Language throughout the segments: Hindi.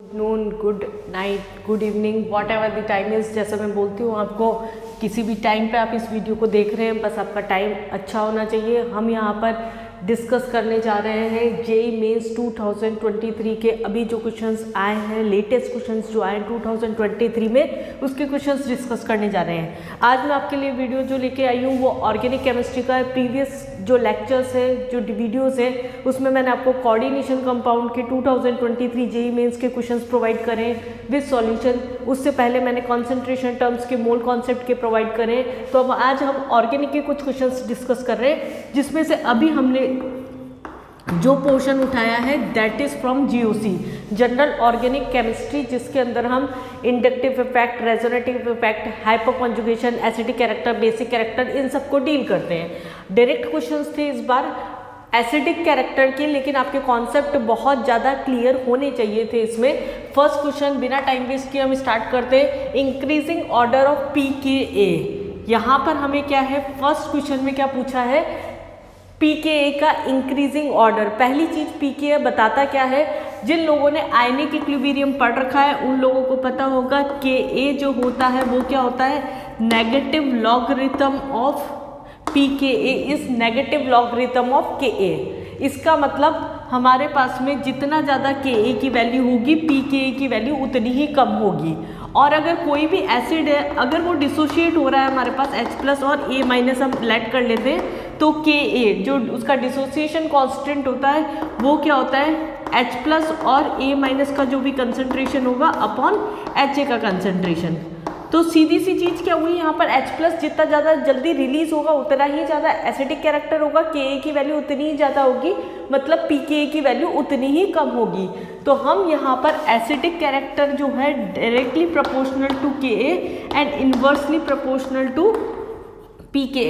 Noon, good night, good evening, what ever the time is. जैसे मैं बोलती हूँ आपको, किसी भी टाइम पे आप इस वीडियो को देख रहे हैं, बस आपका टाइम अच्छा होना चाहिए। हम यहाँ पर डिस्कस करने जा रहे हैं जेईई मेंस 2023 के अभी जो क्वेश्चंस आए हैं, लेटेस्ट क्वेश्चंस जो आए हैं 2023 में, उसके क्वेश्चंस डिस्कस करने जा रहे हैं। आज मैं आपके लिए वीडियो जो लेके आई हूँ वो ऑर्गेनिक केमिस्ट्री का है। प्रीवियस जो लेक्चर्स है, जो वीडियोज़ है, उसमें मैंने आपको कोऑर्डिनेशन कंपाउंड के 2023 जेईई मेंस के क्वेश्चंस प्रोवाइड करें विद सॉल्यूशन। उससे पहले मैंने कॉन्सेंट्रेशन टर्म्स के, मोल कॉन्सेप्ट के प्रोवाइड करें। तो अब आज हम ऑर्गेनिक के कुछ क्वेश्चंस डिस्कस कर रहे हैं, जिसमें से अभी हमने जो पोर्शन उठाया है that is from GOC, general organic chemistry, जिसके अंदर हम inductive effect, resonative effect, hyperconjugation, acidic character, basic character, इन सबको डील करते हैं। डायरेक्ट क्वेश्चंस थे इस बार एसिडिक कैरेक्टर के, लेकिन आपके कॉन्सेप्ट बहुत ज़्यादा क्लियर होने चाहिए थे इसमें। फर्स्ट क्वेश्चन बिना टाइम वेस्ट किए हम स्टार्ट करते हैं। इंक्रीजिंग ऑर्डर ऑफ पीकेए, यहाँ पर हमें क्या है, फर्स्ट क्वेश्चन में क्या पूछा है, पीकेए का इंक्रीजिंग ऑर्डर। पहली चीज पीकेए बताता क्या है, जिन लोगों ने आयनिक इक्विलिब्रियम पढ़ रखा है उन लोगों को पता होगा के जो होता है वो क्या होता है, negative logarithm of pKa is negative logarithm of केए। इसका मतलब हमारे पास में जितना ज़्यादा केए की वैल्यू होगी, पीकेए की वैल्यू उतनी ही कम होगी। और अगर कोई भी एसिड है, अगर वो डिसोशिएट हो रहा है, हमारे पास H+ और A- हम लेट कर लेते हैं, तो Ka जो उसका डिसोसिएशन कांस्टेंट होता है वो क्या होता है, H+ और A- का जो भी कंसंट्रेशन होगा अपॉन Ha का कंसंट्रेशन। तो सीधी सी चीज़ क्या हुई यहाँ पर, H+ जितना ज़्यादा जल्दी रिलीज होगा उतना ही ज़्यादा एसिडिक कैरेक्टर होगा, Ka की वैल्यू उतनी ही ज़्यादा होगी, मतलब Pka की वैल्यू उतनी ही कम होगी। तो हम यहाँ पर एसिडिक कैरेक्टर जो है directly proportional to Ka and inversely proportional to Pka,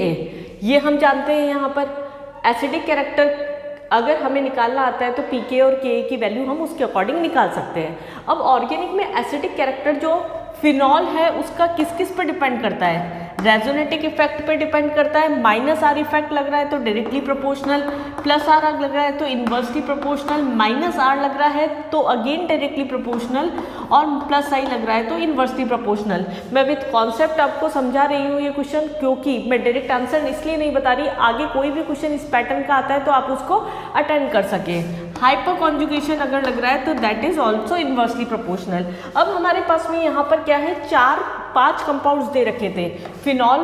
ये हम जानते हैं। यहाँ पर एसिडिक कैरेक्टर अगर हमें निकालना आता है तो Pka और Ka की वैल्यू हम उसके अकॉर्डिंग निकाल सकते हैं। अब ऑर्गेनिक में एसिडिक कैरेक्टर जो फिनॉल है उसका किस किस पर डिपेंड करता है, रेजोनेटिक इफेक्ट पे डिपेंड करता है। -R इफेक्ट लग रहा है तो डायरेक्टली प्रोपोर्शनल, +R लग रहा है तो इन्वर्सली प्रोपोर्शनल, -R लग रहा है तो अगेन डायरेक्टली प्रोपोर्शनल, और +I लग रहा है तो इन्वर्सली प्रोपोर्शनल। मैं विद कॉन्सेप्ट आपको समझा रही हूँ ये क्वेश्चन, क्योंकि मैं डायरेक्ट आंसर इसलिए नहीं बता रही, आगे कोई भी क्वेश्चन इस पैटर्न का आता है तो आप उसको अटेंड कर सके। हाइपोकॉन्जुगेशन अगर लग रहा है तो that is also inversely proportional. अब हमारे पास में यहाँ पर क्या है, 4-5 कंपाउंड्स दे रखे थे, फिनॉल,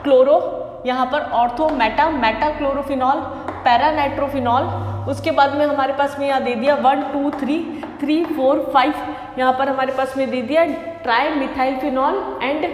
क्लोरो, यहाँ पर ortho, Meta chlorophenol, para nitrophenol. उसके बाद में हमारे पास में यहाँ दे दिया 1 2 3 4 5, यहाँ पर हमारे पास में दे दिया try मिथाइलफिनॉल and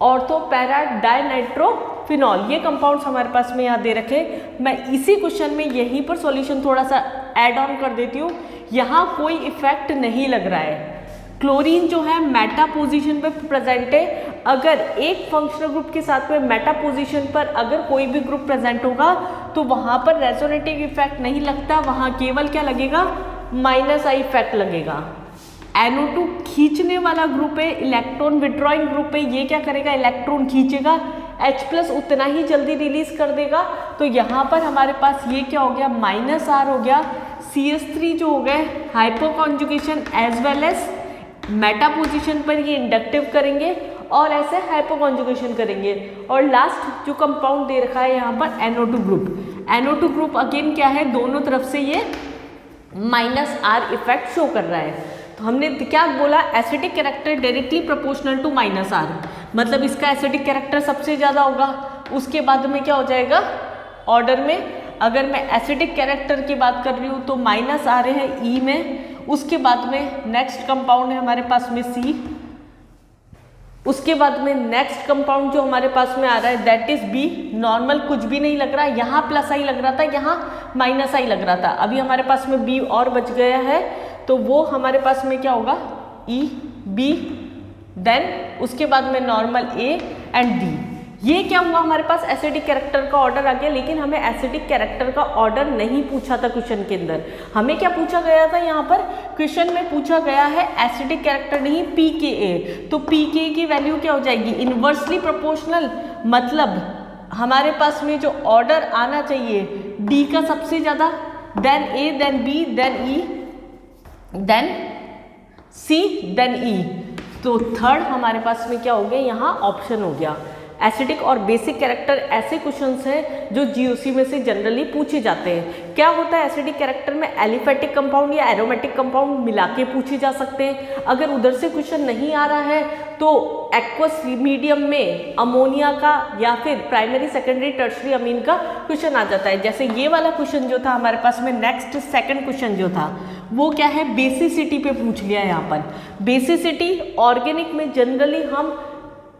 ortho para dinitrophenol. ये कंपाउंड्स हमारे पास में यहाँ दे रखे। मैं इसी क्वेश्चन में यहीं पर सॉल्यूशन थोड़ा सा ऐड ऑन कर देती हूँ। यहाँ कोई इफेक्ट नहीं लग रहा है, क्लोरीन जो है मेटा पोजीशन पे प्रेजेंट है। अगर एक फंक्शनल ग्रुप के साथ में मेटा पोजीशन पर अगर कोई भी ग्रुप प्रेजेंट होगा तो वहाँ पर रेजोनेटिव इफेक्ट नहीं लगता, वहाँ केवल क्या लगेगा, -I इफेक्ट लगेगा। NO2 खींचने वाला ग्रुप है, इलेक्ट्रॉन विड्रॉइंग ग्रुप है, ये क्या करेगा, इलेक्ट्रॉन खींचेगा, H+ उतना ही जल्दी रिलीज कर देगा। तो यहाँ पर हमारे पास ये क्या हो गया, -R हो गया। CH3 जो हो गए hyperconjugation as well as meta position पर ये इंडक्टिव करेंगे और ऐसे हाइपोकॉन्जुगेशन करेंगे। और लास्ट जो कंपाउंड दे रखा है यहाँ पर NO2 group, NO2 group again क्या है, दोनों तरफ से ये -R इफेक्ट शो कर रहा है। तो हमने क्या बोला, acidic character directly proportional to -R, मतलब इसका एसिडिक कैरेक्टर सबसे ज़्यादा होगा। उसके बाद में क्या हो जाएगा ऑर्डर में, अगर मैं एसिडिक कैरेक्टर की बात कर रही हूँ तो -R है E में। उसके बाद में नेक्स्ट कंपाउंड है हमारे पास में C। उसके बाद में नेक्स्ट कंपाउंड जो हमारे पास में आ रहा है दैट इज B। नॉर्मल कुछ भी नहीं लग रहा, यहाँ +I लग रहा था, यहाँ -I लग रहा था। अभी हमारे पास में B और बच गया है, तो वो हमारे पास में क्या होगा, E B, देन उसके बाद में नॉर्मल A एंड D। ये क्या हुआ, हमारे पास एसिडिक कैरेक्टर का ऑर्डर आ गया, लेकिन हमें एसिडिक कैरेक्टर का ऑर्डर नहीं पूछा था क्वेश्चन के अंदर। हमें क्या पूछा गया था, यहाँ पर क्वेश्चन में पूछा गया है एसिडिक कैरेक्टर नहीं, Pka। तो Pka की वैल्यू क्या हो जाएगी, इन्वर्सली प्रोपोर्शनल, मतलब हमारे पास में जो ऑर्डर आना चाहिए D का सबसे ज़्यादा, then A, then B, then E, then C then E. तो थर्ड हमारे पास में क्या हो गया, यहाँ ऑप्शन हो गया। एसिडिक और बेसिक कैरेक्टर ऐसे क्वेश्चंस हैं जो जीओसी में से जनरली पूछे जाते हैं। क्या होता है एसिडिक कैरेक्टर में, एलिफेटिक कंपाउंड या एरोमेटिक कंपाउंड मिला के पूछे जा सकते हैं। अगर उधर से क्वेश्चन नहीं आ रहा है तो एक्वस मीडियम में अमोनिया का या फिर प्राइमरी सेकेंडरी टर्शरी अमीन का क्वेश्चन आ जाता है। जैसे ये वाला क्वेश्चन जो था हमारे पास में, नेक्स्ट सेकंड क्वेश्चन जो था वो क्या है, बेसिसिटी पे पूछ लिया। यहाँ पर बेसिसिटी ऑर्गेनिक में जनरली हम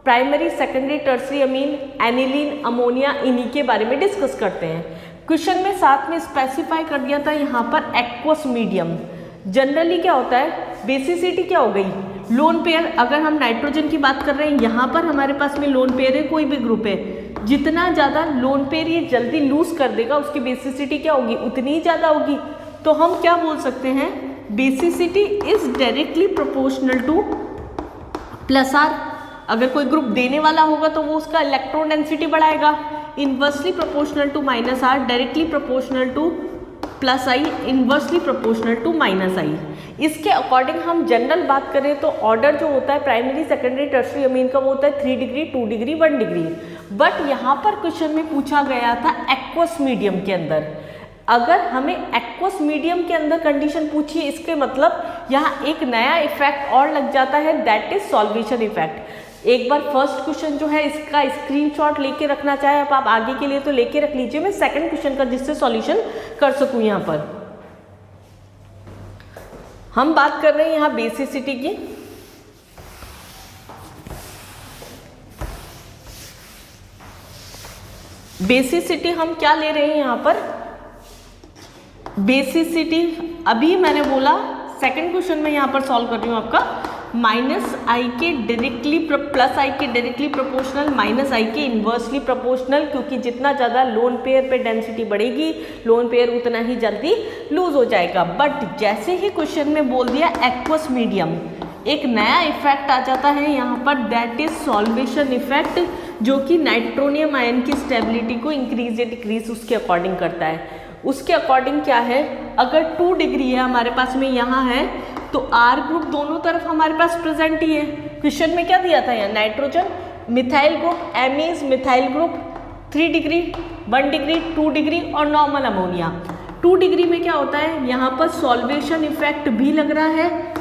प्राइमरी सेकेंडरी टर्सरी अमीन, एनिलीन, अमोनिया, इन्हीं के बारे में डिस्कस करते हैं। क्वेश्चन में साथ में स्पेसिफाई कर दिया था यहाँ पर एक्वस मीडियम। जनरली क्या होता है, बेसिसिटी क्या हो गई, लोन पेयर। अगर हम नाइट्रोजन की बात कर रहे हैं, यहाँ पर हमारे पास में लोन पेयर है, कोई भी ग्रुप है, जितना ज़्यादा लोन पेयर ये जल्दी लूज कर देगा उसकी बेसिसिटी क्या होगी, उतनी ही ज़्यादा होगी। तो हम क्या बोल सकते हैं, basicity is directly proportional to plus R. अगर कोई ग्रुप देने वाला होगा तो वो उसका इलेक्ट्रॉन डेंसिटी बढ़ाएगा। Inversely proportional to minus R, directly proportional to plus I, inversely proportional to minus I. इसके अकॉर्डिंग हम जनरल बात करें तो ऑर्डर जो होता है प्राइमरी सेकेंडरी टर्शरी अमीन का वो होता है 3 डिग्री, 2 डिग्री, 1 डिग्री। बट यहाँ पर क्वेश्चन में पूछा गया था एक्वस मीडियम के अंदर। अगर हमें एक्वस मीडियम के अंदर कंडीशन पूछिए, इसके मतलब यहाँ एक नया इफेक्ट और लग जाता है, दैट इज सॉल्वेशन इफेक्ट। एक बार फर्स्ट क्वेश्चन जो है इसका स्क्रीनशॉट लेके रखना चाहे आप आगे के लिए तो लेके रख लीजिए। मैं सेकंड क्वेश्चन का जिससे सॉल्यूशन कर सकूं। यहाँ पर हम बात कर रहे हैं यहाँ बेसिसिटी की। बेसिसिटी हम क्या ले रहे हैं यहाँ पर, बेसिसिटी अभी मैंने बोला सेकंड क्वेश्चन में यहाँ पर सॉल्व कर रही हूँ आपका, माइनस आई के डायरेक्टली प्लस आई के डायरेक्टली प्रोपोर्शनल, माइनस आई के इन्वर्सली प्रोपोर्शनल, क्योंकि जितना ज़्यादा लोन पेयर पे डेंसिटी बढ़ेगी लोन पेयर उतना ही जल्दी लूज हो जाएगा। बट जैसे ही क्वेश्चन में बोल दिया एक्वस मीडियम, एक नया इफेक्ट आ जाता है यहाँ पर, दैट इज सॉल्वेशन इफेक्ट, जो कि नाइट्रोनियम आयन की स्टेबिलिटी को इंक्रीज या डिक्रीज उसके अकॉर्डिंग करता है। उसके अकॉर्डिंग क्या है, अगर 2 डिग्री है हमारे पास में यहाँ है तो आर ग्रुप दोनों तरफ हमारे पास प्रेजेंट ही है। क्वेश्चन में क्या दिया था यहाँ, nitrogen, methyl group, Emmys, methyl group, 3 degree, 1 degree, 2 degree और नॉर्मल अमोनिया। 2 डिग्री में क्या होता है, यहाँ पर सॉल्वेशन इफेक्ट भी लग रहा है,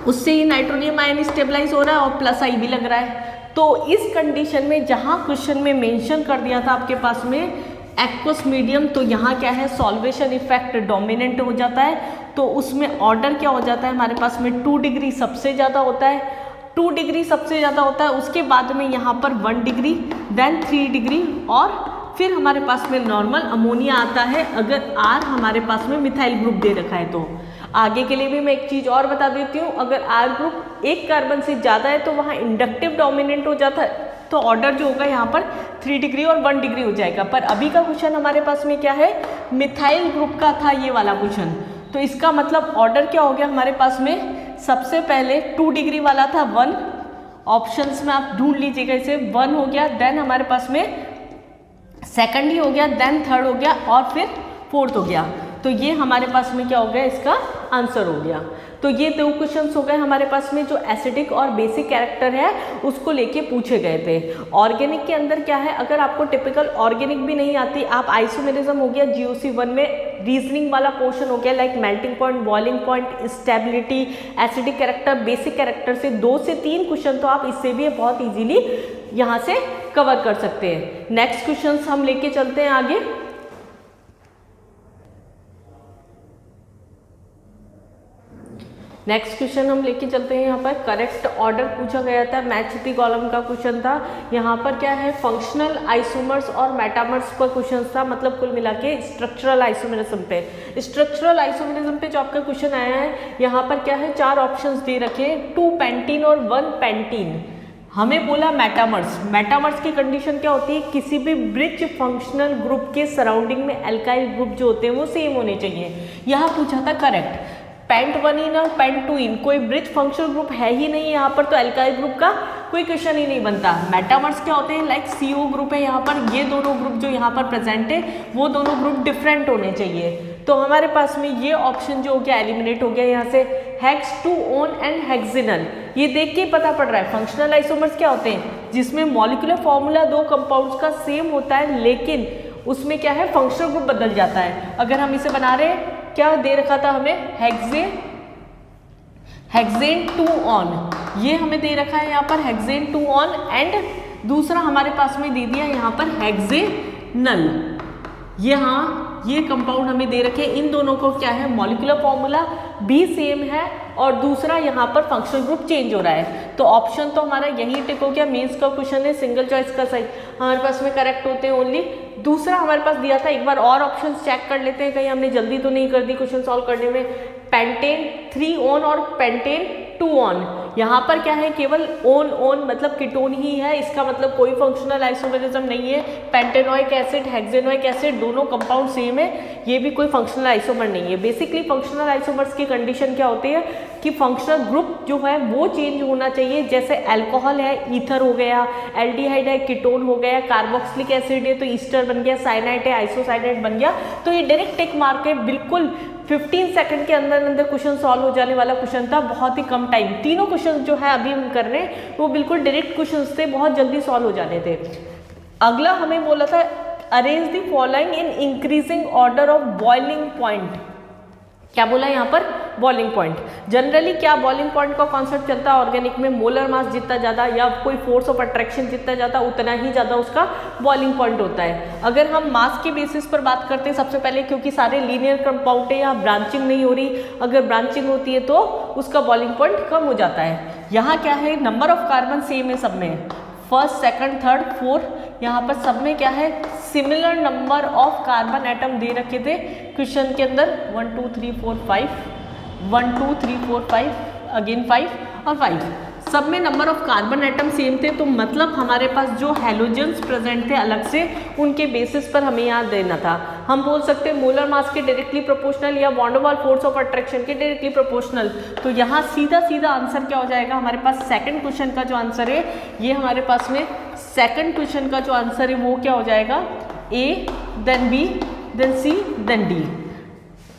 उससे ये नाइट्रोनियम आयन स्टेबलाइज हो रहा है और प्लस आई भी लग रहा है। तो इस कंडीशन में जहाँ क्वेश्चन में मेंशन कर दिया था आपके पास में एक्वस मीडियम, तो यहाँ क्या है, सॉल्वेशन इफेक्ट डोमिनेंट हो जाता है। तो उसमें ऑर्डर क्या हो जाता है हमारे पास में, 2 डिग्री सबसे ज़्यादा होता है, 2 डिग्री सबसे ज़्यादा होता है, उसके बाद में यहाँ पर 1 डिग्री, देन 3 डिग्री और फिर हमारे पास में नॉर्मल अमोनिया आता है। अगर आर हमारे पास में मिथाइल ग्रुप दे रखा है तो आगे के लिए भी मैं एक चीज़ और बता देती हूँ, अगर आर ग्रुप एक कार्बन से ज़्यादा है तो वहाँ इंडक्टिव डोमिनेंट हो जाता है, तो ऑर्डर जो होगा यहाँ पर 3 डिग्री और 1 डिग्री हो जाएगा। पर अभी का क्वेश्चन हमारे पास में क्या है, मिथाइल ग्रुप का था ये वाला क्वेश्चन, तो इसका मतलब ऑर्डर क्या हो गया हमारे पास में, सबसे पहले 2 डिग्री वाला था 1, ऑप्शंस में आप ढूंढ लीजिएगा इसे, 1 हो गया, देन हमारे पास में सेकंड ही हो गया, देन थर्ड हो गया और फिर फोर्थ हो गया। तो ये हमारे पास में क्या हो गया, इसका आंसर हो गया। तो ये 2 क्वेश्चंस हो गए हमारे पास में जो एसिडिक और बेसिक कैरेक्टर है उसको लेके पूछे गए थे। ऑर्गेनिक के अंदर क्या है, अगर आपको टिपिकल ऑर्गेनिक भी नहीं आती, आप आइसोमेरिज्म हो गया, जीओसी 1 में रीजनिंग वाला पोर्शन हो गया, like melting point, boiling point, stability, acidic character, basic character से 2 से 3 क्वेश्चन तो आप इससे भी बहुत ईजिली यहाँ से कवर कर सकते हैं। नेक्स्ट क्वेश्चन हम लेके चलते हैं आगे। नेक्स्ट क्वेश्चन हम लेके चलते हैं, यहाँ पर करेक्ट ऑर्डर पूछा गया था, मैच द कॉलम का क्वेश्चन था। यहाँ पर क्या है, फंक्शनल आइसोमर्स और मेटामर्स पर क्वेश्चन था, मतलब कुल मिला के स्ट्रक्चरल आइसोमेरिज्म पे। स्ट्रक्चरल आइसोमेरिज्म पे जो आपका क्वेश्चन आया है, यहाँ पर क्या है, 4 ऑप्शंस दे रखे, 2 पेंटीन और 1 पेंटीन। हमें बोला मेटामर्स, मेटामर्स की कंडीशन क्या होती है, किसी भी ब्रिज फंक्शनल ग्रुप के सराउंडिंग में एल्काइल ग्रुप जो होते हैं वो सेम होने चाहिए। यहाँ पूछा था करेक्ट, पेंट 1 इन और पेंट 2 इन, कोई ब्रिज फंक्शनल ग्रुप है ही नहीं यहाँ पर, तो एल्काइल ग्रुप का कोई क्वेश्चन ही नहीं बनता। मेटामर्स क्या होते हैं, लाइक CO ग्रुप है यहाँ पर, ये दोनों ग्रुप जो यहाँ पर प्रेजेंट है वो दोनों ग्रुप डिफरेंट होने चाहिए। तो हमारे पास में ये ऑप्शन जो हो गया एलिमिनेट हो गया यहाँ से। हेक्स 2-on एंड हेक्सेनल, ये देख के पता पड़ रहा है फंक्शनल आइसोमर्स क्या होते हैं, जिसमें मॉलिक्यूलर फॉर्मूला दो कंपाउंड्स का सेम होता है लेकिन उसमें क्या है फंक्शनल ग्रुप बदल जाता है। अगर हम इसे बना रहे हैं, क्या दे रखा था हमें, हेक्सेन 2-on, ये हमें दे रखा है यहाँ पर हेक्सेन 2-on एंड दूसरा हमारे पास में दे दिया यहाँ पर हेक्सेनल। ये कंपाउंड हमें दे रखे, इन दोनों को क्या है मॉलिक्यूलर फॉर्मूला भी सेम है और दूसरा यहाँ पर फंक्शनल ग्रुप चेंज हो रहा है। तो ऑप्शन तो हमारा यही टिक हो गया। मेंस का क्वेश्चन है, सिंगल चॉइस का सही हमारे पास में करेक्ट होते हैं ओनली। दूसरा हमारे पास दिया था, एक बार और ऑप्शन चेक कर लेते हैं कहीं हमने जल्दी तो नहीं कर दी क्वेश्चन सॉल्व करने में। पेंटेन 3-on और पेंटेन 2-on, यहाँ पर क्या है केवल on मतलब कीटोन ही है, इसका मतलब कोई फंक्शनल आइसोमेरिज्म नहीं है। पेंटेनोइक एसिड, हेक्सेनोइक एसिड दोनों कंपाउंड सेम है, ये भी कोई फंक्शनल आइसोमर नहीं है। बेसिकली फंक्शनल आइसोमर्स की कंडीशन क्या होती है कि फंक्शनल ग्रुप जो है वो चेंज होना चाहिए। जैसे अल्कोहल है, ईथर हो गया, एल्डिहाइड है, कीटोन हो गया, कार्बोक्सिलिक एसिड है तो ईस्टर बन गया, साइनाइड है आइसोसाइनाइड बन गया। तो ये डायरेक्ट टिक मार्क है, बिल्कुल 15 सेकंड के अंदर अंदर क्वेश्चन सॉल्व हो जाने वाला क्वेश्चन था, बहुत ही कम टाइम। तीनों क्वेश्चन जो है अभी हम कर रहे हैं वो बिल्कुल डायरेक्ट क्वेश्चन थे, बहुत जल्दी सॉल्व हो जाने थे। अगला हमें बोला था arrange the following in increasing order of boiling point. क्या बोला यहाँ पर, बॉइलिंग पॉइंट। जनरली क्या बॉइलिंग पॉइंट का कॉन्सेप्ट चलता है ऑर्गेनिक में, मोलर मास जितना ज़्यादा या कोई फोर्स ऑफ अट्रैक्शन जितना ज़्यादा उतना ही ज़्यादा उसका बॉइलिंग पॉइंट होता है। अगर हम मास के बेसिस पर बात करते हैं सबसे पहले, क्योंकि सारे लीनियर कंपाउंड है, यहाँ ब्रांचिंग नहीं हो रही, अगर ब्रांचिंग होती है तो उसका बॉइलिंग पॉइंट कम हो जाता है। यहाँ क्या है, नंबर ऑफ कार्बन सेम है सब में, फर्स्ट, सेकंड, थर्ड, फोर्थ, यहाँ पर सब में क्या है similar number of carbon atom दे रखे थे क्वेश्चन के अंदर, 1 2 3 4 5, 1 2 3 4 5, अगेन 5 और 5, सब में number of carbon atom same थे। तो मतलब हमारे पास जो हैलोजेंस प्रेजेंट थे अलग से, उनके बेसिस पर हमें यहाँ देना था। हम बोल सकते हैं मोलर मास के डायरेक्टली प्रोपोर्शनल या van der Waal force of attraction के डायरेक्टली प्रोपोर्शनल। तो यहाँ सीधा सीधा आंसर क्या हो जाएगा हमारे पास, सेकंड क्वेश्चन का जो आंसर है, ये हमारे पास में सेकंड क्वेश्चन का जो आंसर है वो क्या हो जाएगा, A then B then C then D.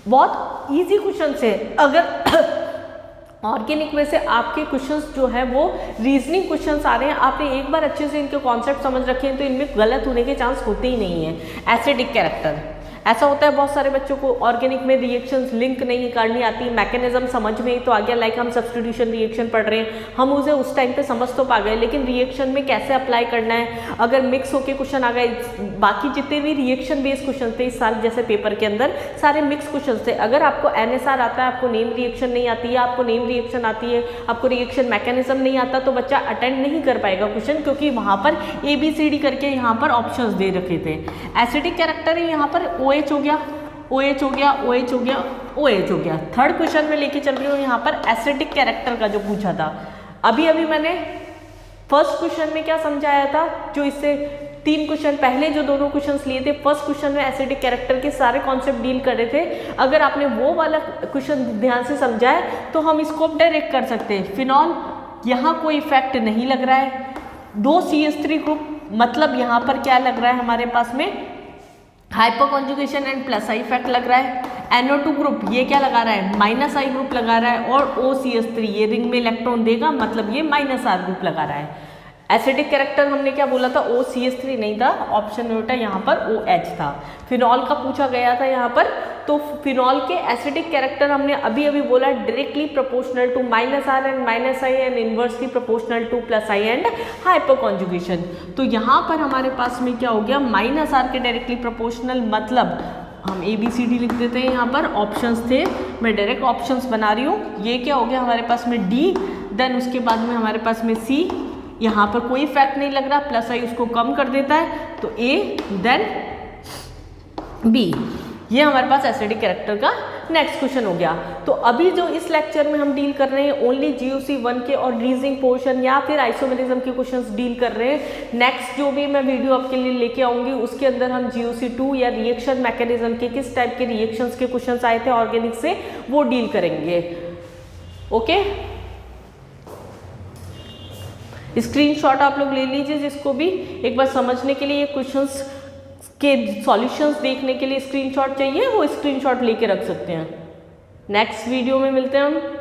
बहुत ईजी क्वेश्चन है। अगर ऑर्गेनिक में से आपके क्वेश्चंस जो है वो रीजनिंग क्वेश्चंस आ रहे हैं, आपने एक बार अच्छे से इनके कॉन्सेप्ट समझ रखे हैं तो इनमें गलत होने के चांस होते ही नहीं है। एसिडिक कैरेक्टर, ऐसा होता है बहुत सारे बच्चों को ऑर्गेनिक में रिएक्शंस लिंक नहीं करनी आती, मैकेनिज्म समझ में ही तो आ गया, लाइक हम सब्स्टिट्यूशन रिएक्शन पढ़ रहे हैं, हम उसे उस टाइम पे समझ तो पा गए, लेकिन रिएक्शन में कैसे अप्लाई करना है, अगर मिक्स होके क्वेश्चन आ गए, बाकी जितने भी रिएक्शन बेस्ड क्वेश्चन थे इस साल जैसे पेपर के अंदर सारे मिक्स क्वेश्चन थे। अगर आपको NSR आता है, आपको नेम रिएक्शन नहीं आती है, आपको नेम रिएक्शन आती है, आपको रिएक्शन मैकेनिज्म नहीं आता, तो बच्चा अटेंड नहीं कर पाएगा क्वेश्चन, क्योंकि वहाँ पर ABCD करके यहाँ पर ऑप्शंस दे रखे थे। एसिडिक कैरेक्टर है, यहाँ पर OH हो गया, OH हो गया, OH हो गया, OH हो गया। थर्ड क्वेश्चन में लेके चल रही हूँ यहाँ पर एसिडिक कैरेक्टर का जो पूछा था। अभी मैंने फर्स्ट क्वेश्चन में क्या समझाया था, जो इससे 3 क्वेश्चन पहले जो दोनों क्वेश्चंस लिए थे, फर्स्ट क्वेश्चन में एसिडिक कैरेक्टर के सारे कॉन्सेप्ट डील कर रहे थे। अगर आपने वो वाला क्वेश्चन ध्यान से समझा है तो हम इसको डायरेक्ट कर सकते हैं। फिनॉल, यहाँ कोई इफेक्ट नहीं लग रहा है, 2 CH3 ग्रुप, मतलब यहाँ पर क्या लग रहा है हमारे पास में hyper conjugation and plus I effect लग रहा है। NO2 ग्रुप ये क्या लगा रहा है, -I ग्रुप लगा रहा है, और OCH3 ये रिंग में इलेक्ट्रॉन देगा, मतलब ये -R ग्रुप लगा रहा है। एसिडिक कैरेक्टर हमने क्या बोला था, OCH3 नहीं था, ऑप्शन में उल्टा यहाँ पर OH था। फिनॉल का पूछा गया था यहाँ पर, तो फिनॉल के एसिडिक कैरेक्टर हमने अभी बोला directly proportional to -R and -I and inversely proportional to +I and hyperconjugation. तो यहाँ पर हमारे पास में क्या हो गया, -R के डायरेक्टली प्रोपोर्शनल, मतलब हम ABCD लिख देते हैं, यहाँ पर ऑप्शंस थे, मैं डायरेक्ट ऑप्शंस बना रही हूँ। ये क्या हो गया हमारे पास में D, देन उसके बाद में हमारे पास में C, यहाँ पर कोई इफेक्ट नहीं लग रहा, +I उसको कम कर देता है, तो A देन B। ये हमारे पास एसिडिक कैरेक्टर का नेक्स्ट क्वेश्चन हो गया। तो अभी जो इस लेक्चर में हम डील कर रहे हैं ओनली GUC1 के और रीजनिंग पोर्शन या फिर आइसोमेरिज्म के क्वेश्चंस डील कर रहे हैं। नेक्स्ट जो भी मैं वीडियो आपके लिए लेके आऊँगी उसके अंदर हम GUC2 या रिएक्शन मैकेनिज्म के किस टाइप के रिएक्शंस के क्वेश्चंस आए थे ऑर्गेनिक से, वो डील करेंगे। ओके, स्क्रीनशॉट आप लोग ले लीजिए, जिसको भी एक बार समझने के लिए ये क्वेश्चंस के सॉल्यूशंस देखने के लिए स्क्रीनशॉट चाहिए, वो स्क्रीनशॉट लेके रख सकते हैं। नेक्स्ट वीडियो में मिलते हैं हम।